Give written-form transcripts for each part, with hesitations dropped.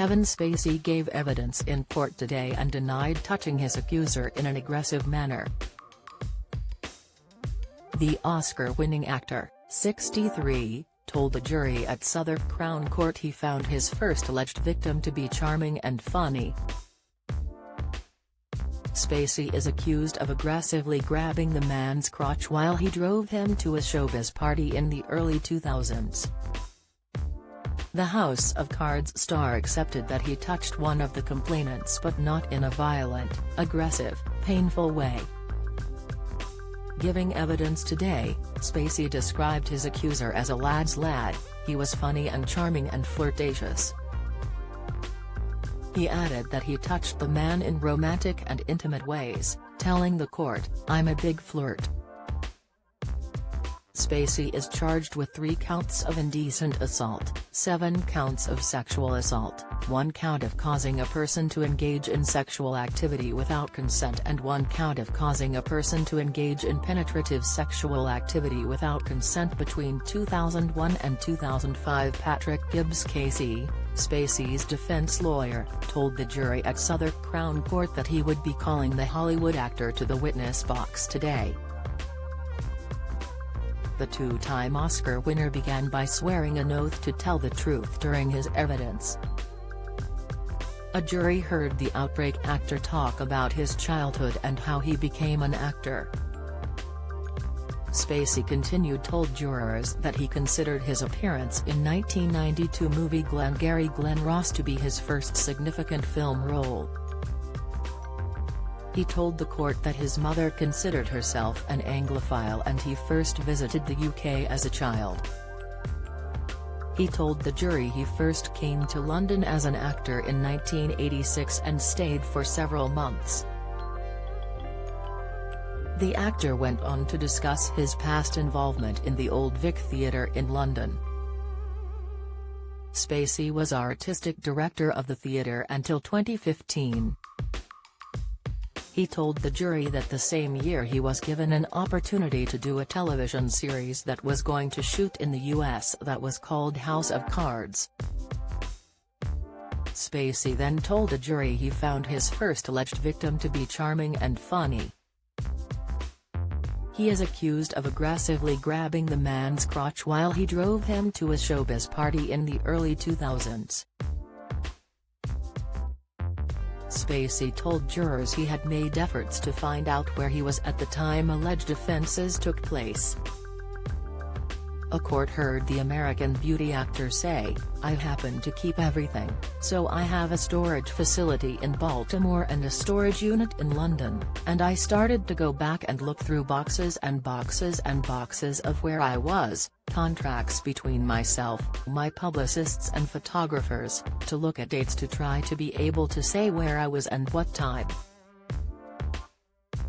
Kevin Spacey gave evidence in court today and denied touching his accuser in an aggressive manner. The Oscar-winning actor, 63, told the jury at Southwark Crown Court he found his first alleged victim to be charming and funny. Spacey is accused of aggressively grabbing the man's crotch while he drove him to a showbiz party in the early 2000s. The House of Cards star accepted that he touched one of the complainants but not in a violent, aggressive, painful way. Giving evidence today, Spacey described his accuser as a lad's lad. He was funny and charming and flirtatious. He added that he touched the man in romantic and intimate ways, telling the court, "I'm a big flirt." Spacey is charged with 3 counts of indecent assault, 7 counts of sexual assault, 1 count of causing a person to engage in sexual activity without consent and 1 count of causing a person to engage in penetrative sexual activity without consent. Between 2001 and 2005, Patrick Gibbs Casey, Spacey's defense lawyer, told the jury at Southwark Crown Court that he would be calling the Hollywood actor to the witness box today. The 2-time Oscar winner began by swearing an oath to tell the truth during his evidence. A jury heard the Outbreak actor talk about his childhood and how he became an actor. Spacey told jurors that he considered his appearance in 1992 movie Glengarry Glen Ross to be his first significant film role. He told the court that his mother considered herself an Anglophile and he first visited the UK as a child. He told the jury he first came to London as an actor in 1986 and stayed for several months. The actor went on to discuss his past involvement in the Old Vic Theatre in London. Spacey was artistic director of the theatre until 2015. He told the jury that the same year he was given an opportunity to do a television series that was going to shoot in the US that was called House of Cards. Spacey then told the jury he found his first alleged victim to be charming and funny. He is accused of aggressively grabbing the man's crotch while he drove him to a showbiz party in the early 2000s. Spacey told jurors he had made efforts to find out where he was at the time alleged offenses took place. A court heard the American Beauty actor say, "I happen to keep everything, so I have a storage facility in Baltimore and a storage unit in London, and I started to go back and look through boxes and boxes and boxes of where I was, contracts between myself, my publicists and photographers, to look at dates to try to be able to say where I was and what time."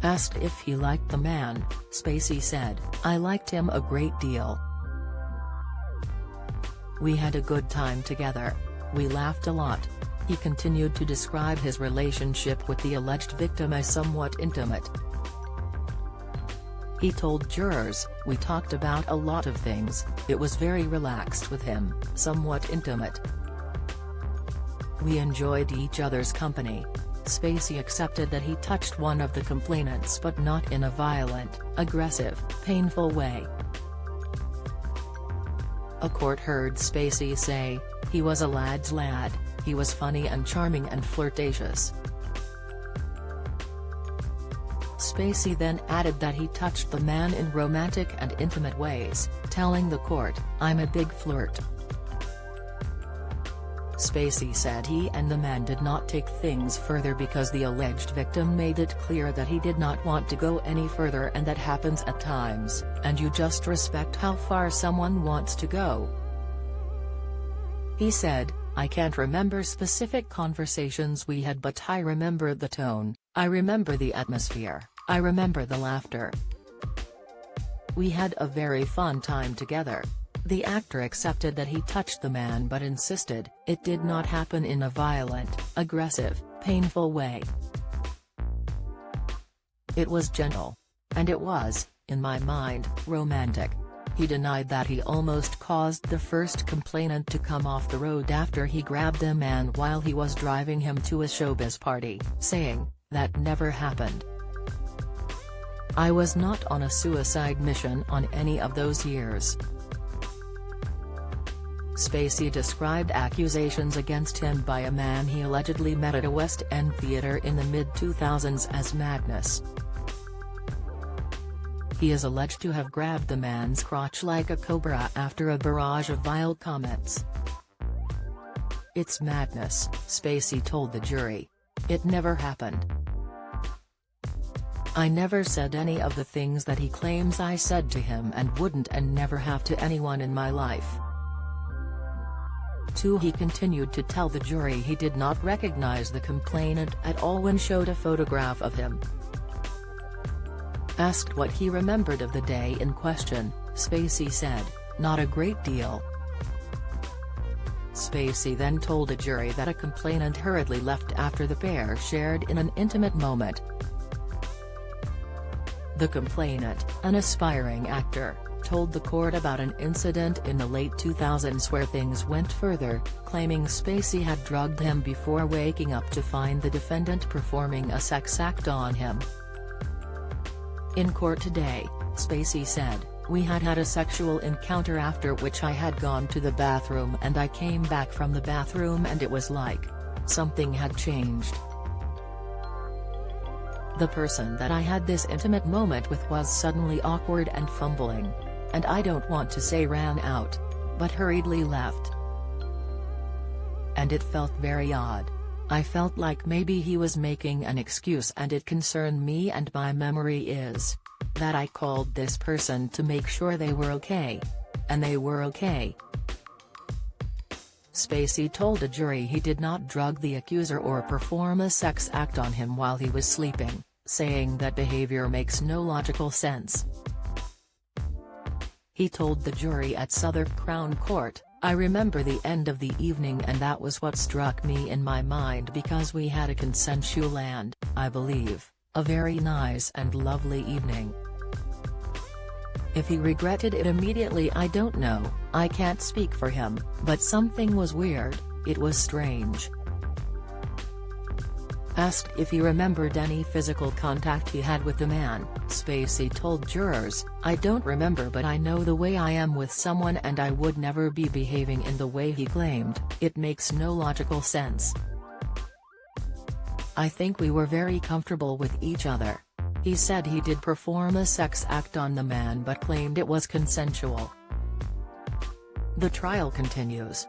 Asked if he liked the man, Spacey said, "I liked him a great deal. We had a good time together. We laughed a lot." He continued to describe his relationship with the alleged victim as somewhat intimate. He told jurors, "We talked about a lot of things, it was very relaxed with him, somewhat intimate. We enjoyed each other's company." Spacey accepted that he touched one of the complainants but not in a violent, aggressive, painful way. A court heard Spacey say, "He was a lad's lad, he was funny and charming and flirtatious." Spacey then added that he touched the man in romantic and intimate ways, telling the court, "I'm a big flirt." Spacey said he and the man did not take things further because the alleged victim made it clear that he did not want to go any further, and that happens at times, and you just respect how far someone wants to go. He said, "I can't remember specific conversations we had, but I remember the tone, I remember the atmosphere, I remember the laughter. We had a very fun time together." The actor accepted that he touched the man but insisted, "It did not happen in a violent, aggressive, painful way. It was gentle. And it was, in my mind, romantic." He denied that he almost caused the first complainant to come off the road after he grabbed the man while he was driving him to a showbiz party, saying, "That never happened. I was not on a suicide mission on any of those years." Spacey described accusations against him by a man he allegedly met at a West End theatre in the mid-2000s as madness. He is alleged to have grabbed the man's crotch like a cobra after a barrage of vile comments. "It's madness," Spacey told the jury. "It never happened. I never said any of the things that he claims I said to him and wouldn't and never have to anyone in my life." He continued to tell the jury he did not recognize the complainant at all when showed a photograph of him. Asked what he remembered of the day in question, Spacey said, "Not a great deal." Spacey then told a jury that a complainant hurriedly left after the pair shared in an intimate moment. The complainant, an aspiring actor, told the court about an incident in the late 2000s where things went further, claiming Spacey had drugged him before waking up to find the defendant performing a sex act on him. In court today, Spacey said, "We had had a sexual encounter after which I had gone to the bathroom and I came back from the bathroom and it was like something had changed. The person that I had this intimate moment with was suddenly awkward and fumbling. And I don't want to say ran out, but hurriedly left. And it felt very odd. I felt like maybe he was making an excuse and it concerned me, and my memory is that I called this person to make sure they were okay. And they were okay." Spacey told a jury he did not drug the accuser or perform a sex act on him while he was sleeping, saying that behavior makes no logical sense. He told the jury at Southwark Crown Court, "I remember the end of the evening and that was what struck me in my mind because we had a consensual and, I believe, a very nice and lovely evening. If he regretted it immediately, I don't know, I can't speak for him, but something was weird, it was strange." Asked if he remembered any physical contact he had with the man, Spacey told jurors, "I don't remember, but I know the way I am with someone and I would never be behaving in the way he claimed. It makes no logical sense. I think we were very comfortable with each other." He said he did perform a sex act on the man but claimed it was consensual. The trial continues.